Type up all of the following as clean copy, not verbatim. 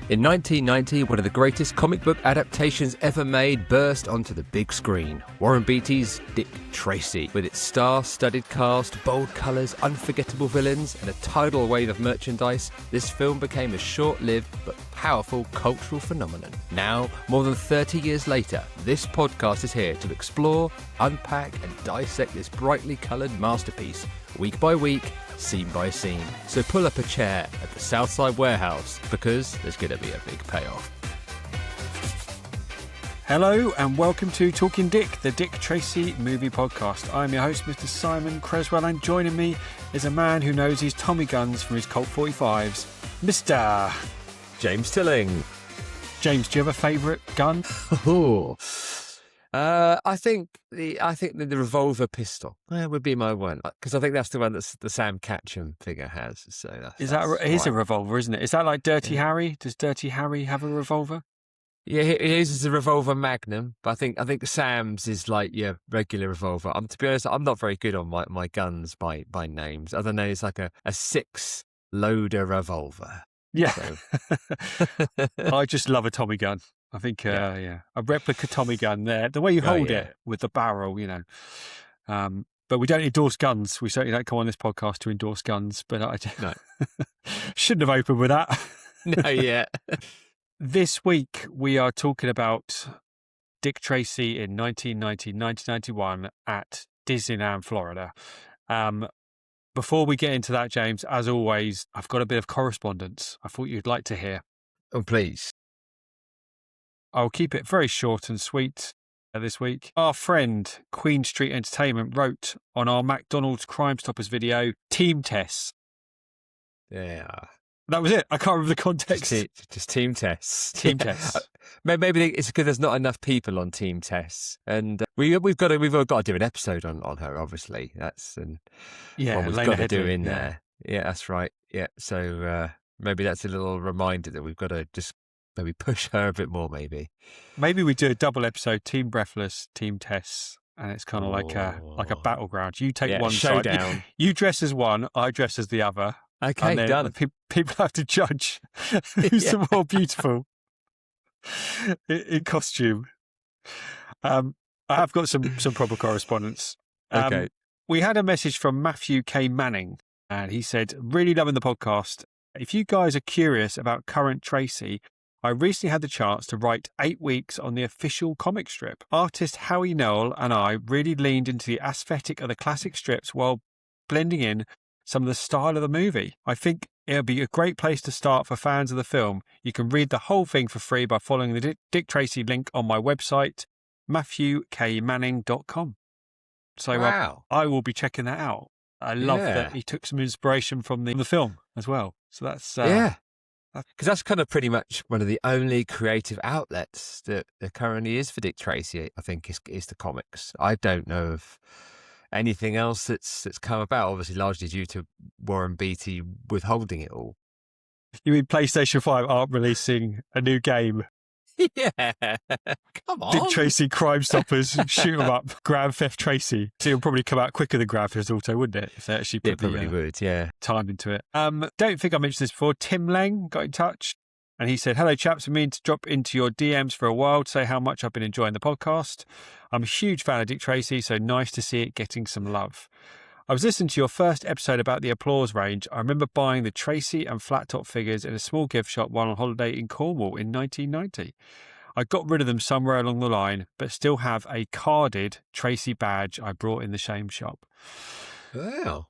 In 1990, one of the greatest comic book adaptations ever made burst onto the big screen. Warren Beatty's Dick Tracy. With its star-studded cast, bold colours, unforgettable villains, and a tidal wave of merchandise, this film became a short-lived but powerful cultural phenomenon. Now, more than 30 years later, this podcast is here to explore, unpack, and dissect this brightly coloured masterpiece, week by week, scene by scene. So pull up a chair at the Southside Warehouse, because there's going to be a big payoff. Hello and welcome to Talking Dick, the Dick Tracy movie podcast. I'm your host, Mr. Simon Creswell, and joining me is a man who knows his Tommy guns from his Colt 45s, Mr. James Tilling. James, do you have a favourite gun? I think the revolver pistol would be my one, because I think that's the one that the Sam Catchem figure has. So it is a revolver, isn't it? Is that like Dirty Harry? Does Dirty Harry have a revolver? Yeah, he uses a revolver Magnum, but I think Sam's is like your regular revolver. To be honest, I'm not very good on my guns by names. I don't know, it's like a 6-loader revolver. Yeah, so. I just love a Tommy gun. I think, a replica Tommy gun there. The way you hold it with the barrel, you know. But we don't endorse guns. We certainly don't come on this podcast to endorse guns. But No. Shouldn't have opened with that. No, yeah. This week, we are talking about Dick Tracy in 1991 at Disneyland, Florida. Before we get into that, James, as always, I've got a bit of correspondence I thought you'd like to hear. Oh, please. I'll keep it very short and sweet this week. Our friend, Queen Street Entertainment, wrote on our McDonald's Crime Stoppers video, Team Tests. Yeah. That was it. I can't remember the context. Just team tests. Team tests. Maybe it's because there's not enough people on team tests, and we've got to do an episode on her. Obviously, that's one we've got to do in there. Yeah, that's right. Yeah, so maybe that's a little reminder that we've got to just maybe push her a bit more. Maybe we do a double episode: Team Breathless, Team Tests, and it's kind of like a battleground. You take one showdown. Side. You dress as one. I dress as the other. Okay, done. People have to judge who's the more beautiful in costume. I have got some proper correspondence. Okay. We had a message from Matthew K. Manning, and he said, really loving the podcast. If you guys are curious about current Tracy, I recently had the chance to write 8 weeks on the official comic strip. Artist Howie Noel and I really leaned into the aesthetic of the classic strips while blending in some of the style of the movie. I think it'll be a great place to start for fans of the film. You can read the whole thing for free by following the Dick Tracy link on my website, matthewkmanning.com. So wow. I will be checking that out. I love that he took some inspiration from the film as well. So that's... Because that's kind of pretty much one of the only creative outlets that there currently is for Dick Tracy, I think, is the comics. I don't know of anything else that's come about, obviously largely due to Warren Beatty withholding it all. You mean PlayStation 5 aren't releasing a new game? Yeah, come on. Dick Tracy Crime Stoppers, shoot 'em up, Grand Theft Tracy. So it'll probably come out quicker than Grand Theft Auto, wouldn't it? If they actually put would, yeah. Time into it. Don't think I mentioned this before. Tim Lang got in touch and he said, hello chaps, I mean to drop into your DMs for a while to say how much I've been enjoying the podcast. I'm a huge fan of Dick Tracy, so nice to see it getting some love. I was listening to your first episode about the applause range. I remember buying the Tracy and flat top figures in a small gift shop while on holiday in Cornwall in 1990. I got rid of them somewhere along the line, but still have a carded Tracy badge I brought in the same shop. Wow.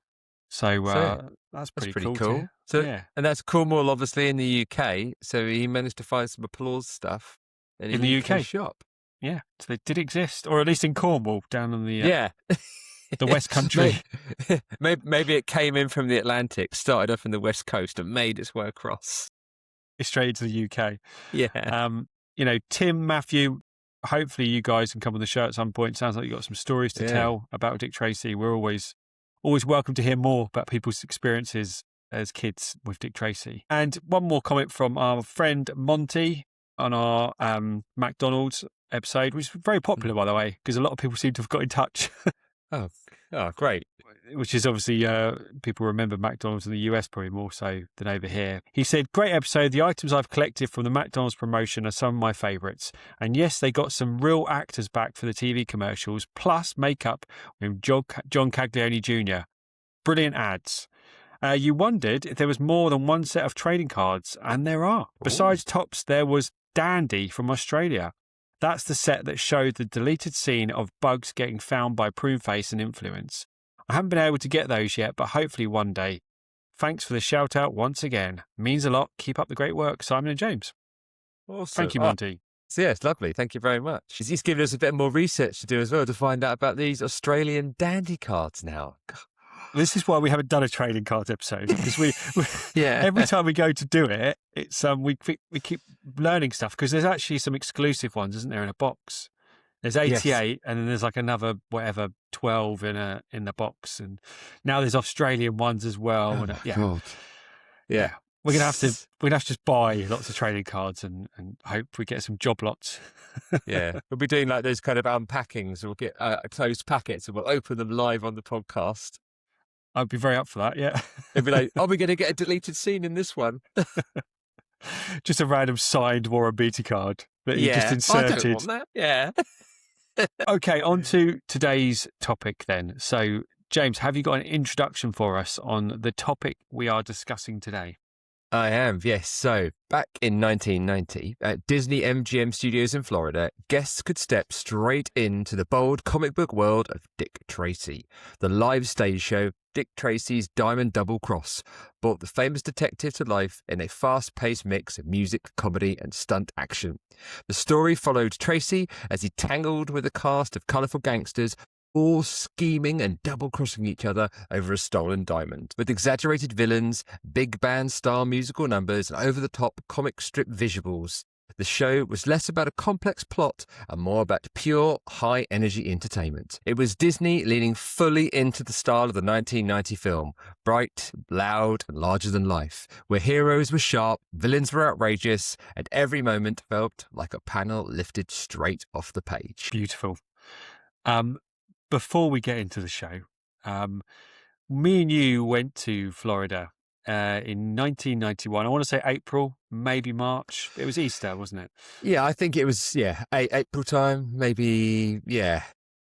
So that's pretty cool. So, yeah. And that's Cornwall, obviously, in the UK. So he managed to find some applause stuff in the UK shop. Yeah. So they did exist, or at least in Cornwall, down on the the West Country. Maybe it came in from the Atlantic, started off in the West Coast, and made its way across. Straight into the UK. Yeah. Tim, Matthew, hopefully you guys can come on the show at some point. Sounds like you've got some stories to tell about Dick Tracy. We're always welcome to hear more about people's experiences as kids with Dick Tracy. And one more comment from our friend Monty on our McDonald's episode, which is very popular, by the way, because a lot of people seem to have got in touch. Oh, great. which is obviously people remember McDonald's in the US probably more so than over here. He said, great episode. The items I've collected from the McDonald's promotion are some of my favourites. And yes, they got some real actors back for the TV commercials, plus makeup with John Caglioni Jr. Brilliant ads. You wondered if there was more than one set of trading cards, and there are. Ooh. Besides Tops, there was Dandy from Australia. That's the set that showed the deleted scene of Bugs getting found by Pruneface and Influence. I haven't been able to get those yet, but hopefully one day. Thanks for the shout out once again. Means a lot. Keep up the great work, Simon and James. Awesome. Thank you, Monty. So yeah, it's lovely. Thank you very much. He's given us a bit more research to do as well to find out about these Australian dandy cards now. This is why we haven't done a trading card episode, because we every time we go to do it, it's we keep learning stuff, because there's actually some exclusive ones, isn't there, in a box? There's 88, yes. And then there's like another 12 in the box, and now there's Australian ones as well. Oh and, my God. Yeah. We're gonna have to just buy lots of trading cards and hope we get some job lots. Yeah, we'll be doing like those kind of unpackings. We'll get closed packets and we'll open them live on the podcast. I'd be very up for that, yeah. It'd be like, are we going to get a deleted scene in this one? Just a random signed Warren Beatty card that you just inserted. I don't want that. Yeah. Okay, on to today's topic then. So, James, have you got an introduction for us on the topic we are discussing today? I am, yes. So, back in 1990, at Disney MGM Studios in Florida, guests could step straight into the bold comic book world of Dick Tracy. The live stage show, Dick Tracy's Diamond Double Cross, brought the famous detective to life in a fast-paced mix of music, comedy, and stunt action. The story followed Tracy as he tangled with a cast of colourful gangsters, all scheming and double-crossing each other over a stolen diamond. With exaggerated villains, big band-style musical numbers, and over-the-top comic strip visuals, the show was less about a complex plot and more about pure, high-energy entertainment. It was Disney leaning fully into the style of the 1990 film, bright, loud, and larger than life, where heroes were sharp, villains were outrageous, and every moment felt like a panel lifted straight off the page. Beautiful. Before we get into the show, me and you went to Florida in 1991. I want to say April, maybe March. It was Easter, wasn't it? Yeah, I think it was, April time, maybe,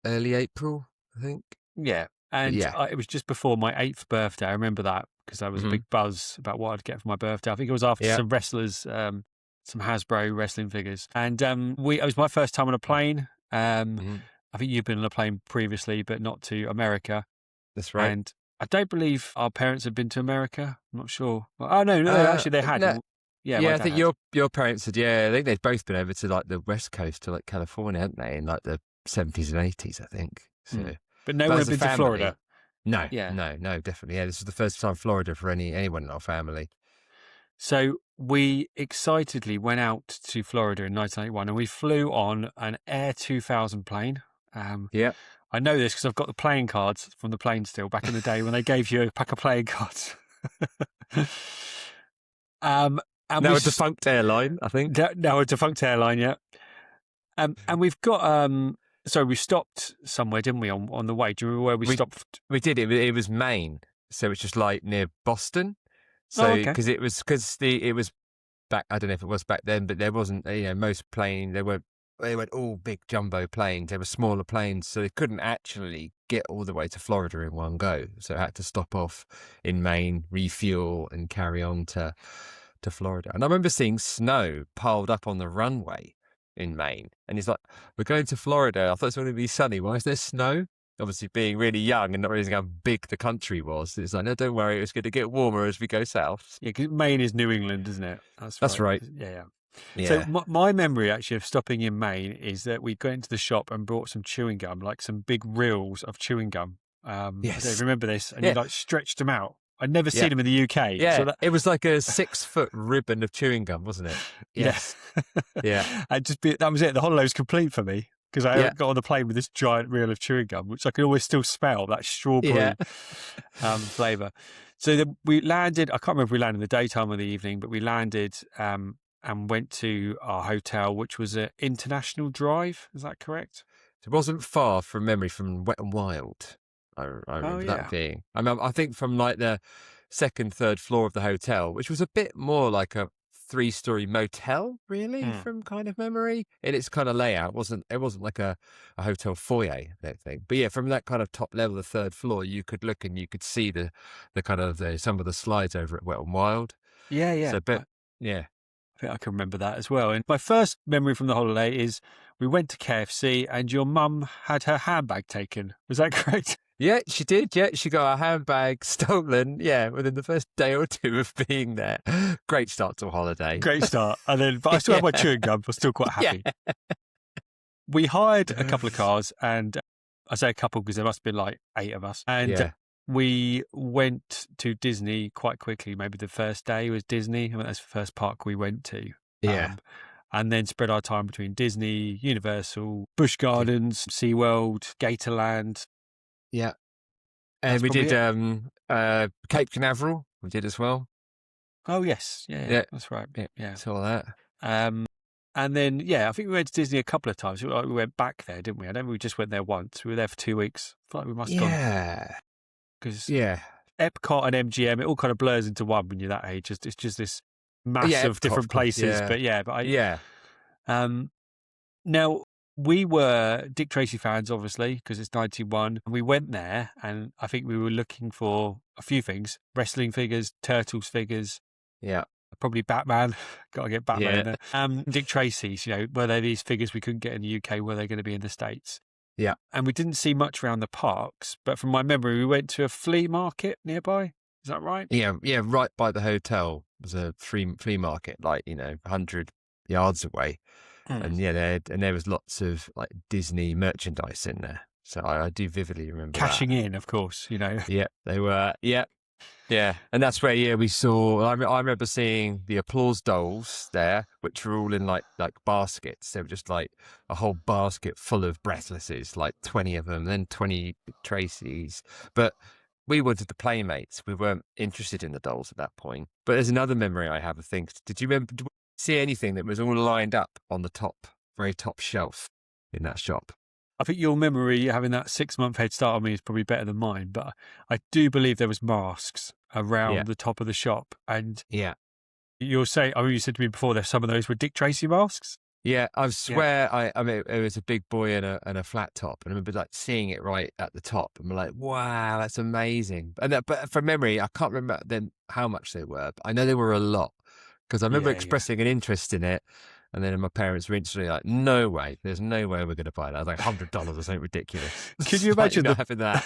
early April, I think. Yeah, and it was just before my 8th birthday. I remember that because there was a big buzz about what I'd get for my birthday. I think it was after some wrestlers, some Hasbro wrestling figures. And it was my first time on a plane. I think you've been on a plane previously, but not to America. That's right. And I don't believe our parents had been to America. I'm not sure. Oh, no, actually they had. No. I think your parents had, I think they'd both been over to like the West Coast, to like California, hadn't they, in like the 70s and 80s, I think. So, But no one had been to Florida? No, no, definitely. Yeah, this was the first time Florida for anyone in our family. So we excitedly went out to Florida in 1981 and we flew on an Air 2000 plane. I know this because I've got the playing cards from the plane still back in the day when they gave you a pack of playing cards. Now a defunct airline, I think. Now a defunct airline, yeah. And we've got we stopped somewhere, didn't we, on the way? Do you remember where we stopped? We did. It was Maine, so it's just like near Boston. So because it was back. I don't know if it was back then, but there wasn't. Most plane they weren't all big jumbo planes. They were smaller planes, so they couldn't actually get all the way to Florida in one go. So I had to stop off in Maine, refuel, and carry on to Florida. And I remember seeing snow piled up on the runway in Maine. And he's like, we're going to Florida. I thought it was going to be sunny. Why is there snow? Obviously being really young and not realizing how big the country was. It's like, no, don't worry. It's going to get warmer as we go south. Yeah, because Maine is New England, isn't it? That's right. Yeah. So my memory actually of stopping in Maine is that we got into the shop and bought some chewing gum, like some big reels of chewing gum. Yes. I don't remember this. And you like stretched them out. I'd never seen them in the UK. Yeah, so it was like a 6-foot ribbon of chewing gum, wasn't it? Yes. Yeah. And that was it. The holiday was complete for me because I got on the plane with this giant reel of chewing gum, which I could always still smell, that strawberry flavour. So we landed, I can't remember if we landed in the daytime or the evening, but we landed and went to our hotel, which was at International Drive. Is that correct? It wasn't far from memory from Wet and Wild. I Oh, remember yeah. that being. I mean, I think from like the second, third floor of the hotel, which was a bit more like a 3-story motel, really, from kind of memory in its kind of layout. It wasn't like a hotel foyer, I don't think. But yeah, from that kind of top level, the third floor, you could look and you could see the kind of some of the slides over at Wet and Wild. Yeah, yeah. So, but yeah. I think I can remember that as well. And my first memory from the holiday is we went to KFC and your mum had her handbag taken. Was that correct? Yeah, she did. Yeah, she got her handbag stolen. Yeah, within the first day or two of being there. Great start to a holiday. Great start. And then, but I still had my chewing gum. I was still quite happy. Yeah. We hired a couple of cars, and I say a couple because there must have been like 8 of us. And we went to Disney quite quickly. Maybe the first day was Disney. I mean, that's the first park we went to. Yeah. And then spread our time between Disney, Universal, Busch Gardens, SeaWorld, Gatorland. Yeah. And That's we did probably Cape Canaveral. We did as well. Oh, yes. Yeah. That's right. Yeah. Saw that. And then, I think we went to Disney a couple of times. We went back there, didn't we? I don't think we just went there once. We were there for 2 weeks. I feel like we must have gone. Yeah. Because Epcot and MGM, it all kind of blurs into one when you're that age. It's just this mass of different places. Yeah. Now, we were Dick Tracy fans, obviously, because it's 91. And we went there, and I think we were looking for a few things: wrestling figures, Turtles figures. Yeah. Probably Batman. Got to get Batman in Yeah. there. Dick Tracy's, were they these figures we couldn't get in the UK? Were they going to be in the States? Yeah. And we didn't see much around the parks, but from my memory, we went to a flea market nearby. Is that right? Yeah. Right by the hotel was a flea market, like 100 yards away, and there was lots of like Disney merchandise in there. So I do vividly remember cashing that. in, of course. Yeah, they were. Yeah, and that's where we saw. I remember seeing the applause dolls there, which were all in like baskets. They were just like a whole basket full of breathlesses, like 20 of them, then 20 Tracy's. But we wanted the Playmates. We weren't interested in the dolls at that point. But there's another memory I have of things. Did you see anything that was all lined up on the very top shelf in that shop? I think your memory, having that 6-month head start on me, is probably better than mine. But I do believe there was masks around the top of the shop. And you'll say, you said to me before, some of those were Dick Tracy masks. Yeah, I swear. I mean, it was a big boy and a flat top, and I remember like seeing it right at the top, and we're like, "Wow, that's amazing!" And but from memory, I can't remember then how much they were, but I know they were a lot because I remember expressing an interest in it, and then my parents were instantly like, "No way! There's no way we're going to buy that." I was like, $100 or something ridiculous. Can you imagine having that?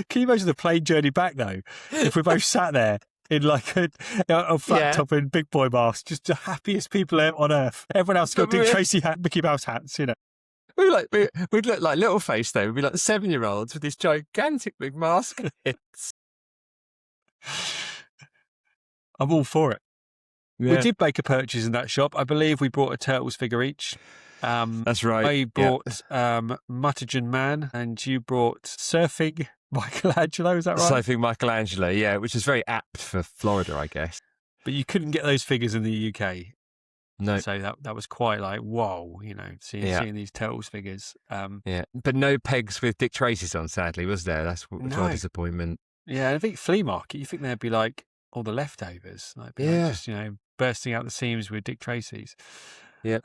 Can you imagine the plane journey back though? If we both sat there in like a flat top and big boy mask, just the happiest people on earth. Everyone else got Dick Tracy Mickey Mouse hats, We'd look like little face though. We'd be like 7-year-olds with these gigantic big mask heads. I'm all for it. Yeah. We did make a purchase in that shop. I believe we bought a Turtles figure each. That's right. I bought Mutagen Man, and you brought Surfing Michelangelo. Is that right? Surfing Michelangelo, yeah, which is very apt for Florida, I guess. But you couldn't get those figures in the UK. No. So that was quite like, whoa, seeing these Turtles figures. But no pegs with Dick Tracy's on, sadly, was there? That's a disappointment. Yeah, I think flea market, you think there'd be like all the leftovers, like just bursting out the seams with Dick Tracy's. Yeah.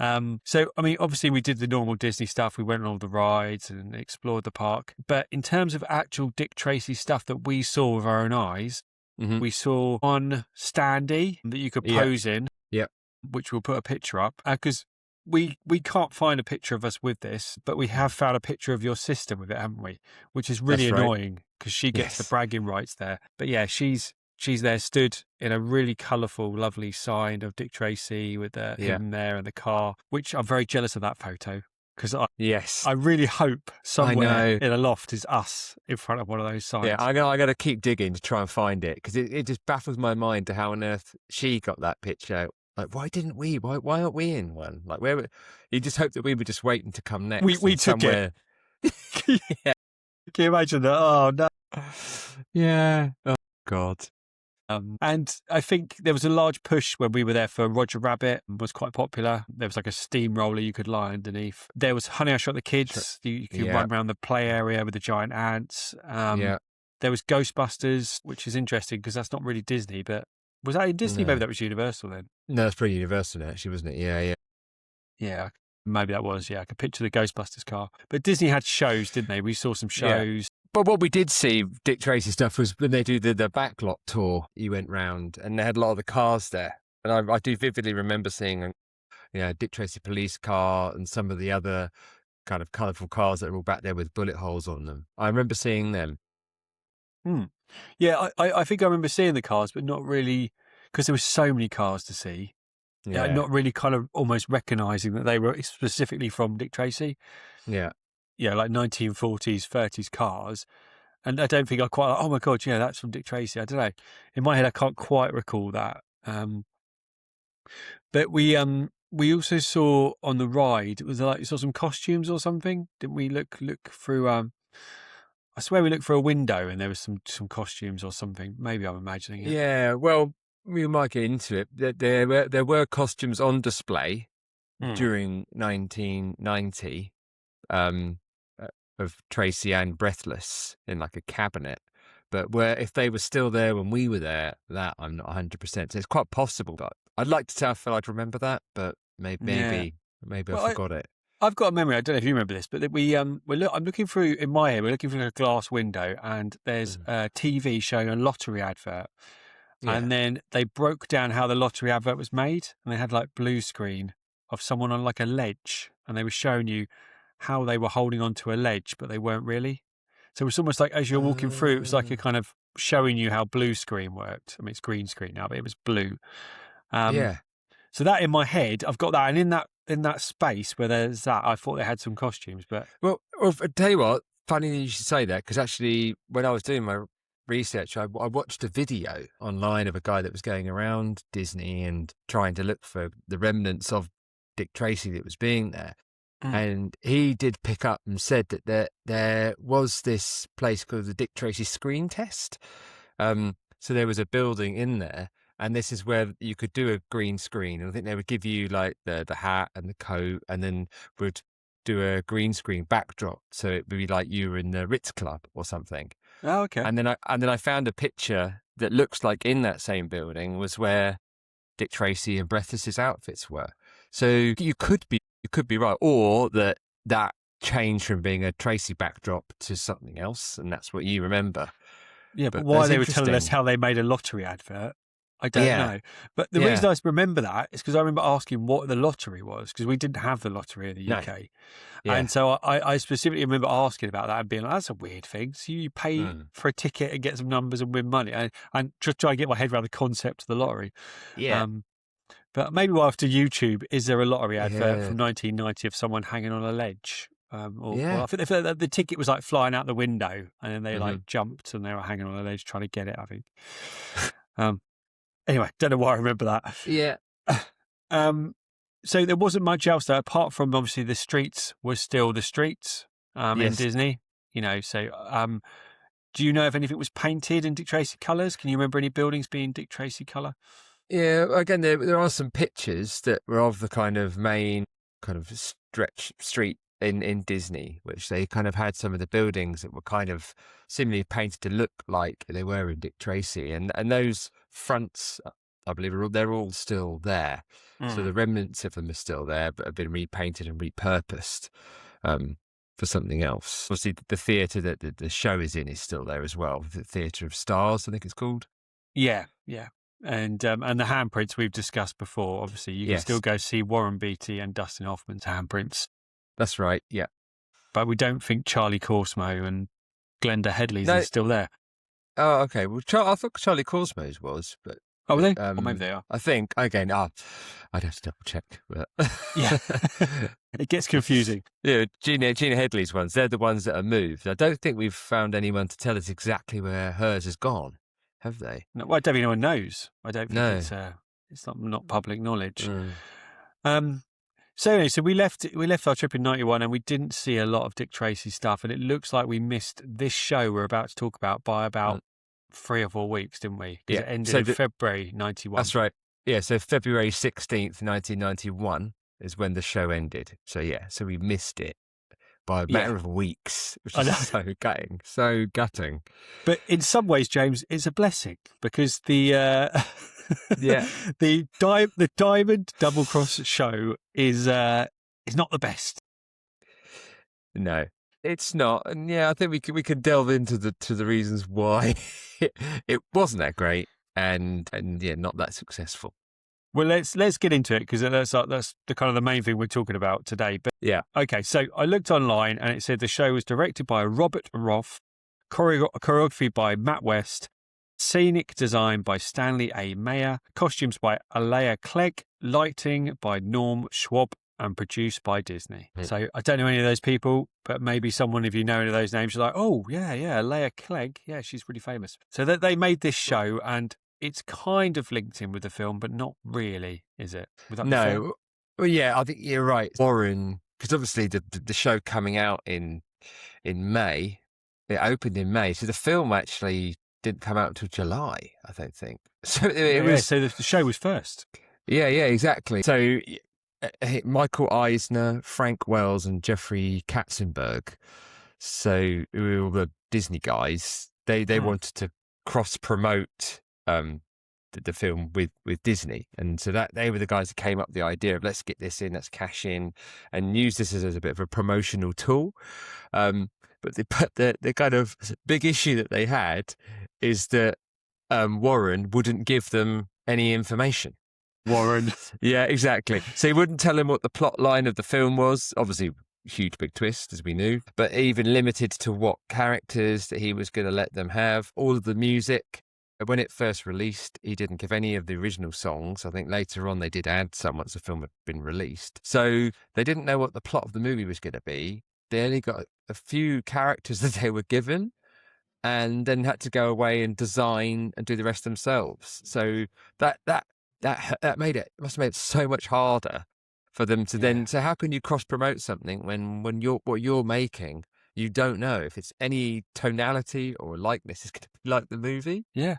So I mean, obviously we did the normal Disney stuff. We went on all the rides and explored the park. But in terms of actual Dick Tracy stuff that we saw with our own eyes, we saw one standee that you could pose in. Yeah. Which we'll put a picture up because we can't find a picture of us with this, but we have found a picture of your sister with it, haven't we? Which is really annoying because she gets the bragging rights there. But yeah, she's there, stood in a really colourful, lovely sign of Dick Tracy with him there and the car, which I'm very jealous of that photo because I really hope somewhere in a loft is us in front of one of those signs. Yeah, I got to keep digging to try and find it because it just baffles my mind to how on earth she got that picture. Like, why didn't we? Why aren't we in one? Like, you just hope that we were just waiting to come next. We took somewhere. it. Can you imagine that? Oh, no. Yeah. Oh, God. And I think there was a large push when we were there for Roger Rabbit, was quite popular. There was like a steamroller you could lie underneath. There was Honey, I Shot the Kids. You could run around the play area with the giant ants. There was Ghostbusters, which is interesting because that's not really Disney, but was that in Disney? No. Maybe that was Universal then. No, it's pretty Universal actually, wasn't it? Yeah. Yeah, maybe that was. Yeah, I could picture the Ghostbusters car. But Disney had shows, didn't they? We saw some shows. But what we did see, Dick Tracy stuff, was when they do the backlot tour, you went round and they had a lot of the cars there. And I do vividly remember seeing, Dick Tracy police car and some of the other kind of colourful cars that are all back there with bullet holes on them. I remember seeing them. Yeah, I think I remember seeing the cars, but not really, because there were so many cars to see. Yeah, not really kind of almost recognising that they were specifically from Dick Tracy. Yeah. Yeah, like 1940s, 30s cars. And I don't think I quite, oh my God, yeah, that's from Dick Tracy. I don't know. In my head, I can't quite recall that. But we also saw on the ride, it was like you saw some costumes or something. Didn't we look through, I swear we looked through a window and there was some costumes or something. Maybe I'm imagining it. Yeah, well, we might get into it. There were costumes on display during 1990. Of Tracy and Breathless in like a cabinet, but if they were still there when we were there, that I'm not 100%. So it's quite possible, but I'd like to say I feel I'd remember that, but maybe I forgot it. I've got a memory. I don't know if you remember this, but that I'm looking through in my head. We're looking through a glass window, and there's a TV showing a lottery advert, and then they broke down how the lottery advert was made, and they had like blue screen of someone on like a ledge, and they were showing you how they were holding onto a ledge, but they weren't really. So it was almost like as you're walking through, it was like a kind of showing you how blue screen worked. I mean, it's green screen now, but it was blue. So that in my head, I've got that, and in that space where there's that, I thought they had some costumes. But well, I tell you what, funny that you should say that, because actually, when I was doing my research, I watched a video online of a guy that was going around Disney and trying to look for the remnants of Dick Tracy that was being there. And he did pick up and said that there was this place called the Dick Tracy Screen Test. So there was a building in there, and this is where you could do a green screen. And I think they would give you like the hat and the coat, and then would do a green screen backdrop. So it would be like you were in the Ritz Club or something. Oh, okay. And then I found a picture that looks like in that same building was where Dick Tracy and Breathless's outfits were. So you could be right, or that changed from being a Tracy backdrop to something else, and that's what you remember. Yeah, but why they were telling us how they made a lottery advert, I don't know. But the reason I remember that is because I remember asking what the lottery was, because we didn't have the lottery in the UK. Yeah. And so I specifically remember asking about that and being like, that's a weird thing. So you pay for a ticket and get some numbers and win money, and just try and get my head around the concept of the lottery. Yeah. But maybe we'll have to YouTube, is there a lottery advert from 1990 of someone hanging on a ledge? Well, I think the ticket was like flying out the window, and then they like jumped and they were hanging on a ledge trying to get it, I think. Anyway, don't know why I remember that. Yeah. So there wasn't much else there, apart from obviously the streets were still the streets in Disney. So do you know if anything was painted in Dick Tracy colours? Can you remember any buildings being Dick Tracy colour? Yeah, again, there are some pictures that were of the kind of main kind of stretch street in Disney, which they kind of had some of the buildings that were kind of similarly painted to look like they were in Dick Tracy. And those fronts, I believe, they're all still there. So the remnants of them are still there, but have been repainted and repurposed for something else. Obviously, the theatre that the show is in is still there as well. The Theatre of Stars, I think it's called. Yeah. And the handprints we've discussed before. Obviously, you can still go see Warren Beatty and Dustin Hoffman's handprints. That's right, yeah. But we don't think Charlie Corsmo and Glenda Headley's is still there. Oh, okay. Well, I thought Charlie Corsmo's was, but... Oh, were they? Or maybe they are. I think, again, I'd have to double check. But... Yeah. It gets confusing. Yeah, Gina Headley's ones, they're the ones that are moved. I don't think we've found anyone to tell us exactly where hers has gone. Have they? No, well, I don't think anyone knows. I don't think it's not public knowledge. So anyway, so we left our trip in 91 and we didn't see a lot of Dick Tracy stuff, and it looks like we missed this show we're about to talk about by about 3 or 4 weeks, didn't we? Because Yeah. it ended So in February 91. That's right. Yeah, so February 16th, 1991 is when the show ended. So yeah, so we missed it by a matter of weeks, which I know. is so gutting, so gutting. But in some ways, James, it's a blessing because the Yeah. the Diamond Double Cross show is not the best. No, it's not. And yeah, I think we could delve into the reasons why it wasn't that great and yeah, not that successful. Well, let's get into it because that's the kind of the main thing we're talking about today. But Yeah. okay, so I looked online and it said the show was directed by Robert Roth, choreography by Matt West, scenic design by Stanley A. Mayer, costumes by Alea Clegg, lighting by Norm Schwab, and produced by Disney. So I don't know any of those people, but maybe someone, if you know any of those names, you're like, oh, yeah, Alea Clegg. Yeah, she's pretty famous. So that they made this show and it's kind of linked in with the film, but not really, is it? Would that be fair? Well, yeah, I think you're right, Warren, because obviously the show coming out in May, it opened in May, so the film actually didn't come out until July, I don't think. So it was. So the show was first. Yeah, exactly. So Michael Eisner, Frank Wells, and Jeffrey Katzenberg, so who were all the Disney guys, they wanted to cross promote the film with Disney, and so that they were the guys that came up with the idea of let's get this in, let's cash in, and use this as a bit of a promotional tool. But the kind of big issue that they had is that Warren wouldn't give them any information. Warren. Yeah, exactly. So he wouldn't tell him what the plot line of the film was. Obviously, huge big twist, as we knew, but even limited to what characters that he was going to let them have. All of the music. When it first released, he didn't give any of the original songs. I think later on they did add some once the film had been released. So they didn't know what the plot of the movie was going to be. They only got a few characters that they were given and then had to go away and design and do the rest themselves. So that made it must have made it so much harder for them to then. So how can you cross promote something when what you're making, you don't know if it's any tonality or likeness is going to be like the movie? Yeah.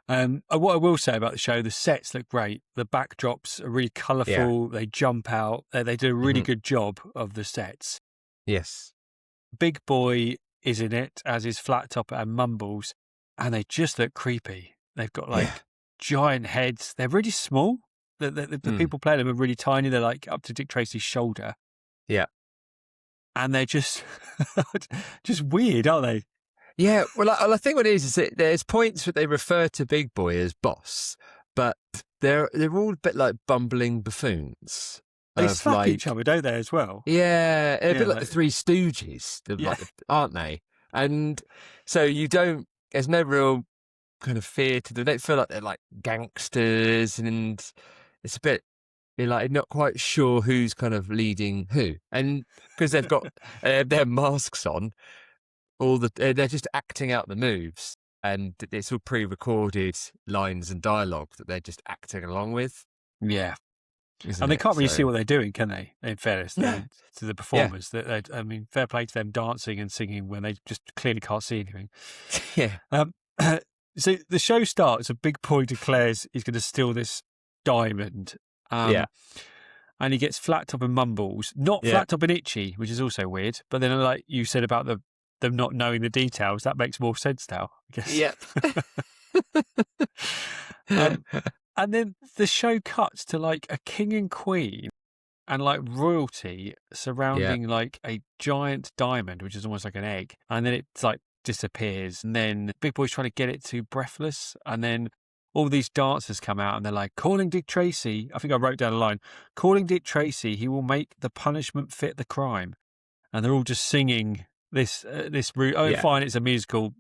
What I will say about the show, the sets look great. The backdrops are really colourful. Yeah. They jump out. They do a really good job of the sets. Yes. Big Boy is in it, as is Flat Top and Mumbles, and they just look creepy. They've got giant heads. They're really small. The people playing them are really tiny. They're like up to Dick Tracy's shoulder. Yeah. And they're just weird, aren't they? Yeah, well, I think what it is that there's points that they refer to Big Boy as boss, but they're all a bit like bumbling buffoons. They slap each other, don't they, as well? Yeah, a bit like the Three Stooges, aren't they? And so there's no real kind of fear to them. They don't feel like they're like gangsters, and it's a bit, you're like not quite sure who's kind of leading who. And because they've got their masks on, they're just acting out the moves, and it's all pre-recorded lines and dialogue that they're just acting along with. Yeah, and they can't really see what they're doing, can they? In fairness to the performers, I mean, fair play to them dancing and singing when they just clearly can't see anything. Yeah. So the show starts. A Big Boy declares he's going to steal this diamond. And he gets Flat Top and Mumbles, not Flat Top and Itchy, which is also weird. But then, like you said about them not knowing the details, that makes more sense now, I guess. Yeah. And then the show cuts to like a king and queen and like royalty surrounding like a giant diamond, which is almost like an egg. And then it's like disappears. And then Big Boy's trying to get it to Breathless. And then all these dancers come out and they're like, calling Dick Tracy. I think I wrote down a line, calling Dick Tracy, he will make the punishment fit the crime. And they're all just singing this route. Oh, fine, it's a musical.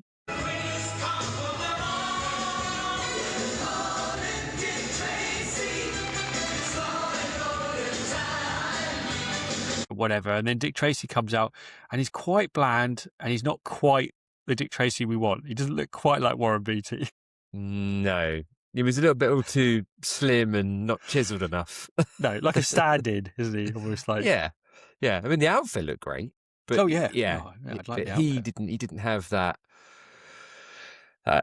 Whatever. And then Dick Tracy comes out and he's quite bland and he's not quite the Dick Tracy we want. He doesn't look quite like Warren Beatty. No. He was a little bit all too slim and not chiseled enough. No, like a stand-in, isn't he? Almost like. Yeah. I mean, the outfit looked great. But oh, yeah. Yeah. Oh, I'd like but the he outfit. didn't have that. uh,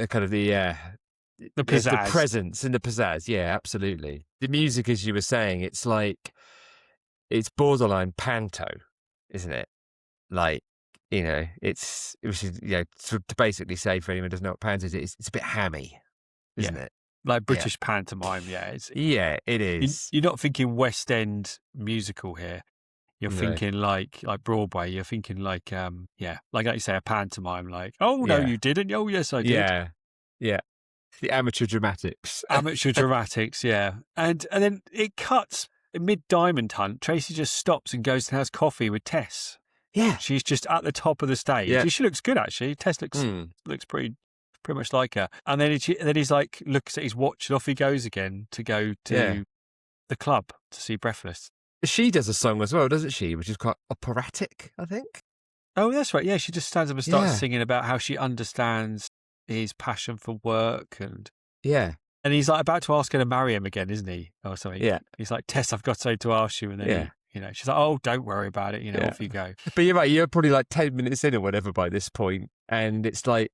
kind of The the pizzazz. presence and the pizzazz. Yeah, absolutely. The music, as you were saying, it's like it's borderline panto, isn't it? Like, which is, to basically say for anyone who doesn't know what panto is, it's a bit hammy, isn't it? Like British pantomime, Yeah, it is. You're not thinking West End musical here. You're No. thinking like Broadway. You're thinking like like you say, a pantomime. Like, oh no, you didn't. Oh yes, I did. Yeah. The amateur dramatics. Amateur dramatics, yeah. And then it cuts mid diamond hunt. Tracy just stops and goes and has coffee with Tess. Yeah. She's just at the top of the stage. Yeah. She looks good actually. Tess looks pretty much like her. And then he's like looks at his watch and off he goes again to go to the club to see Breathless. She does a song as well, doesn't she? Which is quite operatic, I think. Oh, that's right. Yeah, she just stands up and starts singing about how she understands his passion for work and he's like about to ask her to marry him again, isn't he? Or something. Yeah. He's like, Tess, I've got something to ask you. And then she's like, oh, don't worry about it. Off you go. But you're right. You're probably like 10 minutes in or whatever by this point, and it's like,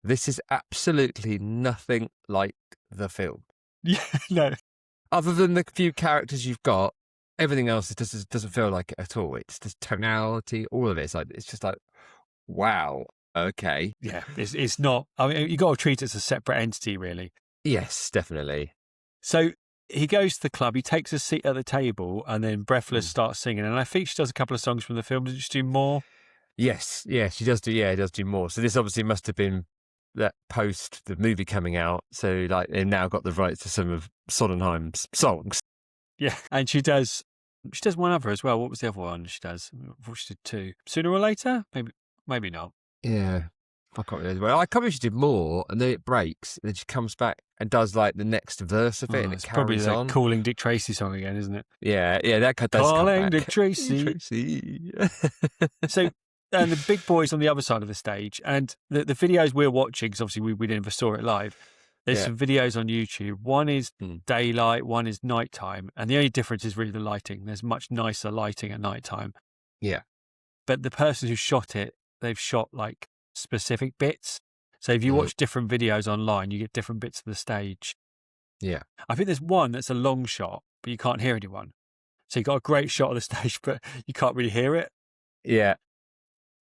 this is absolutely nothing like the film. Yeah, no. Other than the few characters you've got, everything else doesn't feel like it at all. It's just tonality, all of it. It's just like, wow, okay. Yeah, it's not. I mean, you got to treat it as a separate entity, really. Yes, definitely. So he goes to the club. He takes a seat at the table, and then Breathless starts singing. And I think she does a couple of songs from the film. Did she do more? Yes, she does do. Yeah, does do more. So this obviously must have been that post the movie coming out. So like they've now got the rights to some of Sondheim's songs. Yeah, and she does one other as well. What was the other one she does? I thought she did two. Sooner or Later? Maybe not. Yeah. I can't remember. Well, I can't remember she did more, and then it breaks, and then she comes back and does like the next verse of it, and it carries on. Probably Calling Dick Tracy song again, isn't it? Yeah, that does Calling come back. Dick Tracy. So, and the big boy's on the other side of the stage, and the videos we're watching, because obviously we never saw it live. There's some videos on YouTube. One is daylight, one is nighttime, and the only difference is really the lighting. There's much nicer lighting at nighttime. Yeah, but the person who shot it, they've shot like specific bits. So if you watch different videos online, you get different bits of the stage. Yeah. I think there's one that's a long shot, but you can't hear anyone. So you got a great shot of the stage, but you can't really hear it. Yeah.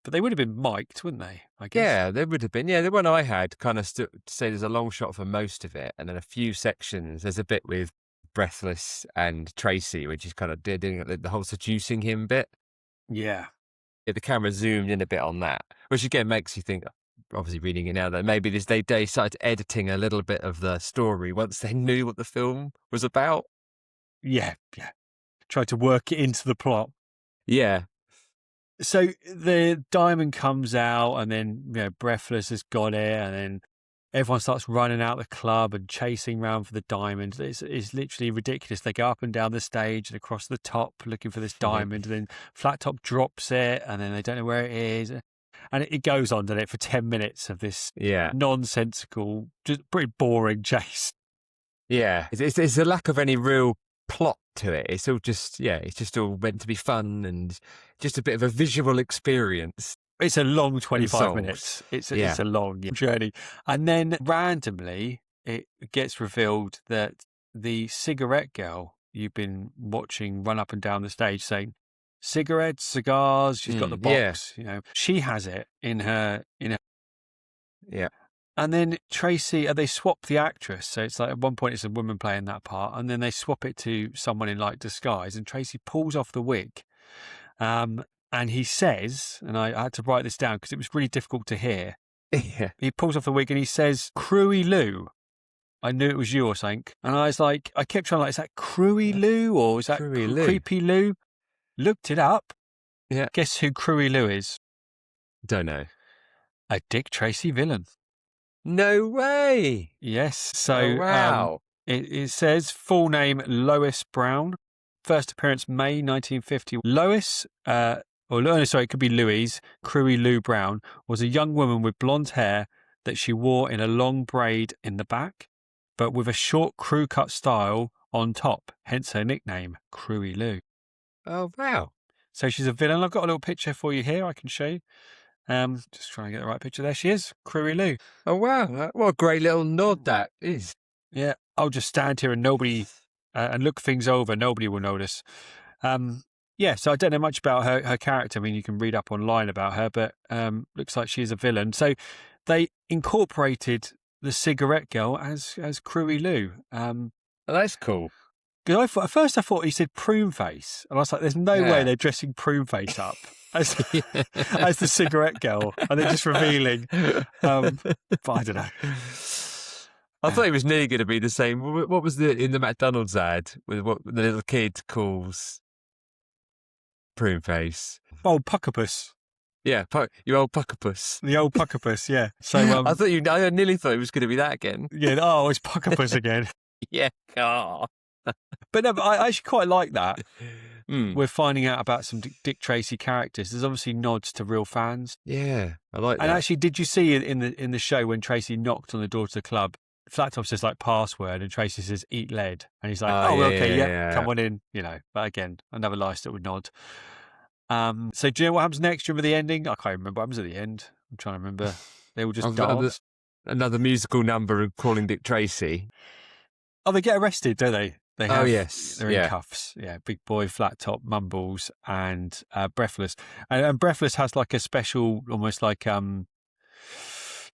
But they would have been mic'd, wouldn't they? I guess. Yeah, they would have been. Yeah, the one I had kind of say there's a long shot for most of it, and then a few sections. There's a bit with Breathless and Tracy, which is kind of doing the whole seducing him bit. Yeah. The camera zoomed in a bit on that, which again makes you think, obviously reading it now, that maybe they started editing a little bit of the story once they knew what the film was about. Yeah. Tried to work it into the plot. Yeah. So the diamond comes out, and then Breathless has got it, and then everyone starts running out the club and chasing around for the diamond. It's literally ridiculous. They go up and down the stage and across the top looking for this diamond, and then Flat Top drops it, and then they don't know where it is. And it goes on, doesn't it, for 10 minutes of this nonsensical, just pretty boring chase. Yeah. It's a lack of any real plot to it. It's all just, it's just all meant to be fun and just a bit of a visual experience. It's a long 25 minutes. It's a long journey. And then randomly, it gets revealed that the cigarette girl you've been watching run up and down the stage saying, cigarettes, cigars, she's got the box, she has it in her. Yeah. And then Tracy, they swap the actress. So it's like at one point it's a woman playing that part, and then they swap it to someone in like disguise, and Tracy pulls off the wig. And he says, and I had to write this down because it was really difficult to hear. Yeah. He pulls off the wig and he says, Cruey Lou. I knew it was you or something. And I was like, I kept trying is that Cruey Lou or is that Creepy Lou? Looked it up. Yeah. Guess who Cruey Lou is? Don't know. A Dick Tracy villain. No way. Yes. So wow. It says full name Lois Brown. First appearance May 1950. Lois, it could be Louise, Cruey Lou Brown, was a young woman with blonde hair that she wore in a long braid in the back, but with a short crew cut style on top, hence her nickname, Cruey Lou. Oh, wow. So she's a villain. I've got a little picture for you here I can show you. Just trying to get the right picture. There she is, Cruey Lou. Oh, wow. What a great little nod that is. Yeah, I'll just stand here and and look things over. Nobody will notice. So I don't know much about her character. I mean, you can read up online about her, but looks like she's a villain. So they incorporated the cigarette girl as Cruey Lou. Oh, that's cool. Because at first I thought he said prune face, and I was like, "There's no way they're dressing prune face up as the cigarette girl," and they're just revealing. But I don't know. I thought it was nearly going to be the same. What was in the McDonald's ad with what the little kid calls prune face? Oh, Puckerpuss. Yeah, you old Puckerpuss. The old Puckerpuss, yeah. So I nearly thought it was going to be that again. Yeah, it's Puckerpuss again. Yeah. Oh. But no, I actually quite like that. We're finding out about some Dick Tracy characters. There's obviously nods to real fans. Yeah, I like that. And actually, did you see in the show when Tracy knocked on the door to the club? Flat Top says like password, and Tracy says eat lead, and he's like, come on in, But again, another nice little nod. So do you know what happens next? Do you remember the ending? I can't remember what happens at the end. I'm trying to remember. They all just dance. Another musical number of calling Dick Tracy. Oh, they get arrested, don't they? They have, yes. They're in cuffs. Yeah, Big Boy, Flat Top, Mumbles, and Breathless. And Breathless has like a special, almost like